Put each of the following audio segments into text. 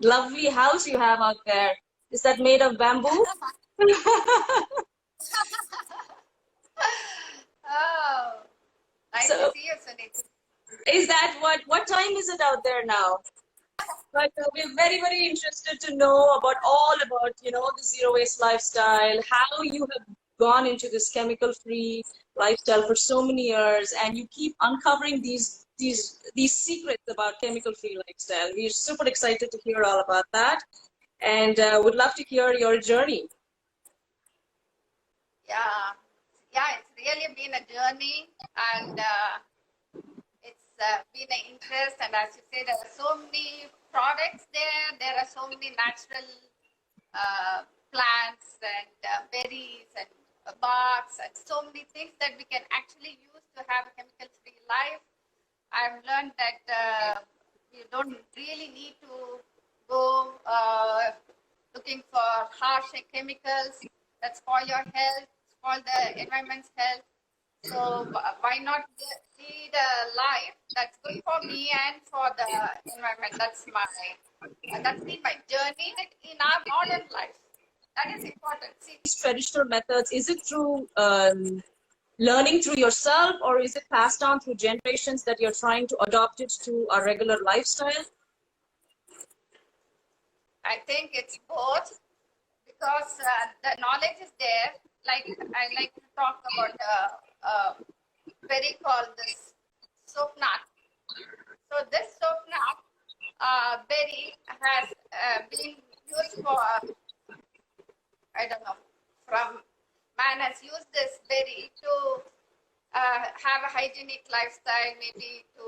lovely house you have out there. Is that made of bamboo? Oh, nice to So see you, Sunita. is that what time is it out there now? But we're very, very interested to know about all about, the zero waste lifestyle, how you have gone into this chemical-free lifestyle for so many years, and you keep uncovering these secrets about chemical-free lifestyle. We're super excited to hear all about that, and would love to hear your journey. Yeah, yeah, it's really been a journey, and it's been an interest. And as you say, there are so many products there. There are so many natural plants and berries and barks and so many things that we can actually use to have a chemical-free life. I've learned that you don't really need to go looking for harsh chemicals that spoil your health, spoil the environment's health. So why not lead a life that's good for me and for the environment? That's been my journey in our modern life. That is important. See, These traditional methods, is it through learning through yourself, or is it passed on through generations that you're trying to adopt it to a regular lifestyle? I think it's both because the knowledge is there. Like I like to talk about berry called this soap nut. So this soap nut berry has been used for, I don't know, from man has used this berry to have a hygienic lifestyle, maybe to,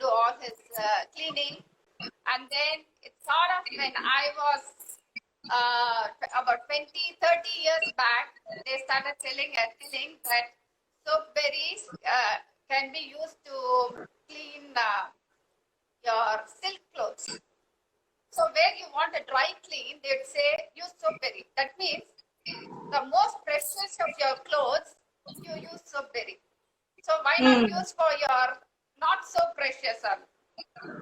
do all his cleaning. And then it sort of, when I was about 20, 30 years back, they started telling that soap berries can be used to clean your silk clothes. So where you want a dry clean, they'd say use soap berry. That means the most precious of your clothes, you use soap berry. So why not use for your not so precious or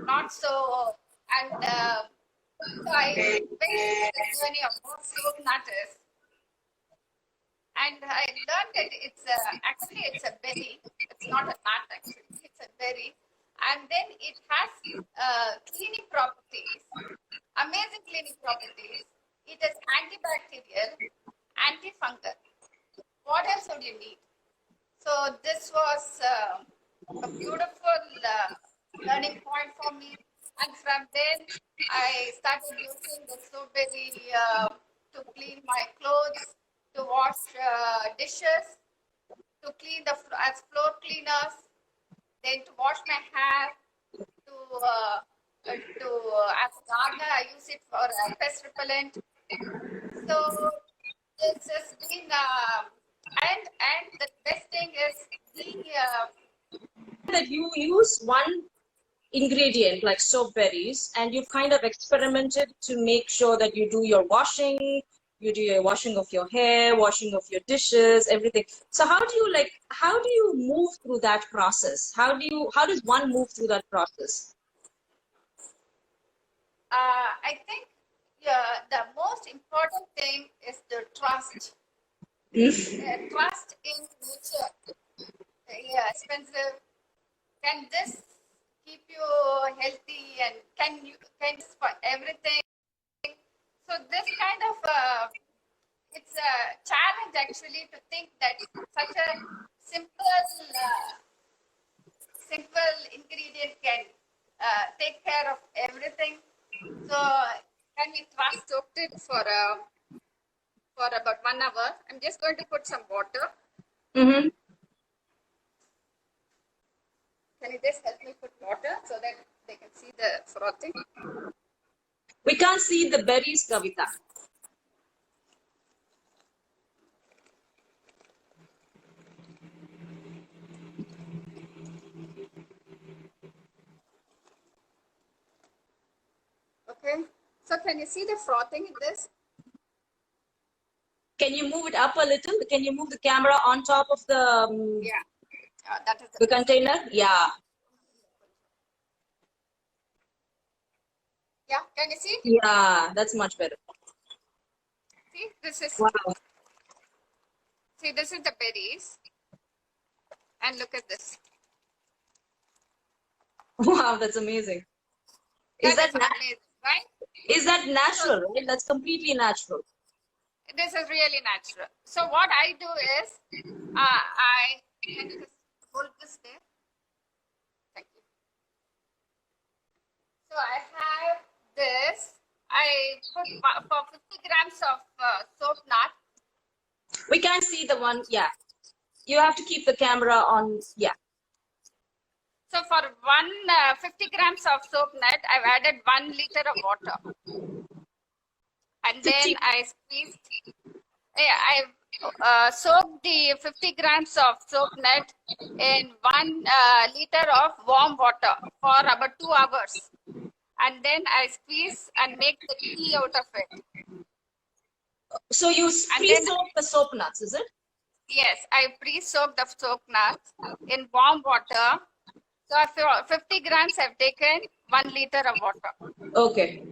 not so, and so I went into the journey of what soap nut is, and I learned that it's a berry. It's not a nut actually. It's a berry, and then it has cleaning properties, amazing cleaning properties. It is antibacterial, antifungal. What else would you need? So this was a beautiful learning point for me. And from then, I started using the soap berry to clean my clothes, to wash dishes, to clean as floor cleaners, then to wash my hair, to as a gardener, I use it for pest repellent. So this has been, and the best thing is That you use one ingredient like soap berries, and you've kind of experimented to make sure that you do your washing, you do your washing of your hair, washing of your dishes, everything. So how do you move through that process? How does one move through that process? I think the most important thing is the trust. Trust in nature. Yeah, expensive. Can this keep you healthy, and can this for everything? So this kind of it's a challenge actually to think that such a simple ingredient can take care of everything. So can we trust it for about 1 hour? I'm just going to put some water. Mm-hmm. Can you just help me put water so that they can see the frothing? We can't see the berries, Kavitha. Okay. So can you see the frothing in this? Can you move it up a little? Can you move the camera on top of the Yeah. That is the container? Yeah. Yeah, can you see? Yeah, that's much better. See, this is Wow. see this is the berries, and look at this. Wow, that's amazing. Is That that is amazing, right? So natural, right? That's completely natural. this is really natural. So what I do is, I can you just hold this there? Thank you. So I have this. I put for 50 grams of soap nut. We can't see the one. Yeah. You have to keep the camera on. Yeah. So for 50 grams of soap nut, I've added 1 liter of water, and then 50. I squeezed. Yeah, I've soaked the 50 grams of soap nut in 1 liter of warm water for about 2 hours, and then I squeeze and make the tea out of it. So you And then pre-soak the soap nuts, is it? yes, I pre-soak the soap nuts in warm water. So for 50 grams, I've taken 1 liter of water. Okay.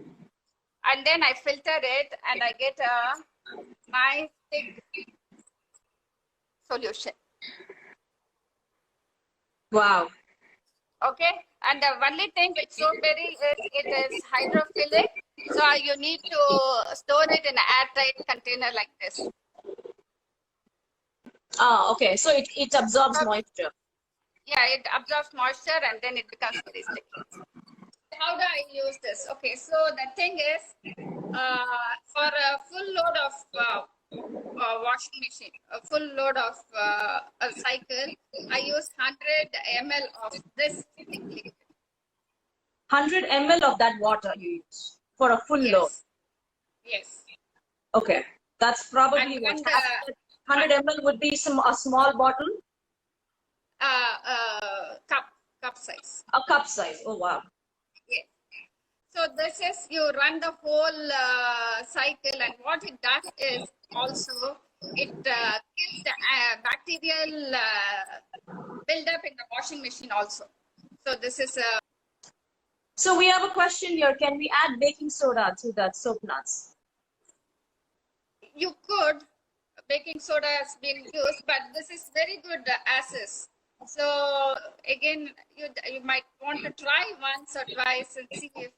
And then I filter it and I get a nice thick solution. Wow. Okay. And the only thing with soapberry is it is hydrophilic. So you need to store it in an airtight container like this. Ah, okay. So it absorbs So, moisture. yeah, it absorbs moisture and then it becomes very sticky. How do I use this? Okay, so the thing is, for a full load of washing machine, a full load of a cycle, I use 100 ml of this thick liquid. 100 ml of that water you use for a full load. Yes. Yes. Okay. That's probably And when what the 100 ml would be a small bottle, cup size. a cup size. Oh, wow. Yes. So this is you run the whole cycle, and what it does is also it kills the bacterial buildup in the washing machine also. So this is a So we have a question here. Can we add baking soda to that soap nuts? you could baking soda has been used, but this is very good as is. So again, you might want to try once or twice and see if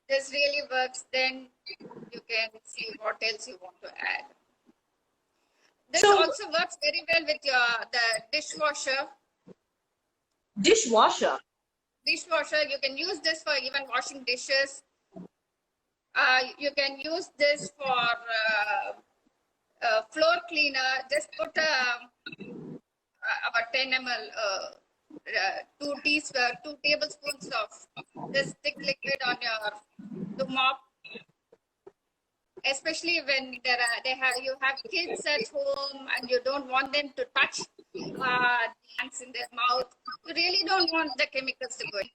this really works. Then you can see what else you want to add. This So also works very well with the dishwasher. dishwasher. Dishwasher, you can use this for even washing dishes. You can use this for floor cleaner. Just put about 10 ml, 2 tablespoons of this thick liquid on to mop. Especially when you have kids at home and you don't want them to touch the hands in their mouth. You really don't want the chemicals to go in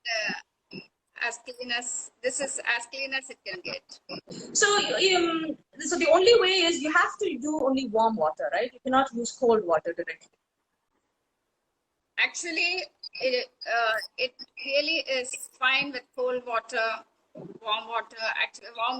as clean as this is as clean as it can get. So so the only way is you have to do only warm water, right? You cannot use cold water directly. Actually, it really is fine with cold water, warm water. Actually, warm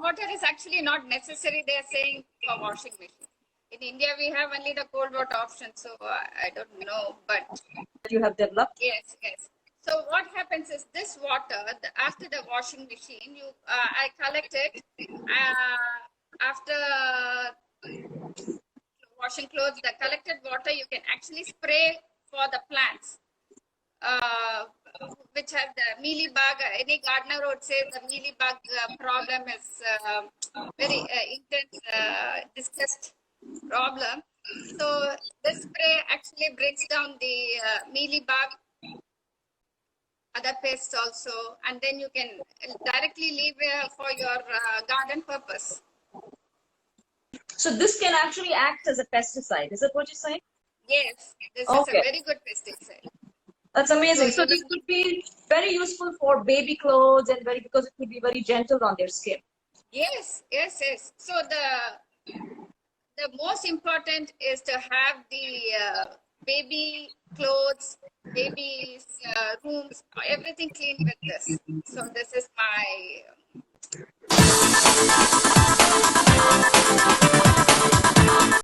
water is actually not necessary. They are saying for washing machine. In India, we have only the cold water option, so I don't know. But You have developed. yes, yes. So what happens is this water after the washing machine, I collect it after washing clothes. The collected water you can actually spray for the plants, which have the mealybug. Any gardener would say the mealybug problem is very intense, discussed problem. So this spray actually brings down the mealybug, other pests also, and then you can directly leave for your garden purpose. So this can actually act as a pesticide. Is that what you're saying? Yes, this Okay. is a very good pesticide. That's amazing. So So this could be very useful for baby clothes and because it could be very gentle on their skin. Yes, yes, yes. So the most important is to have the baby clothes, baby's rooms, everything clean with this. So this is my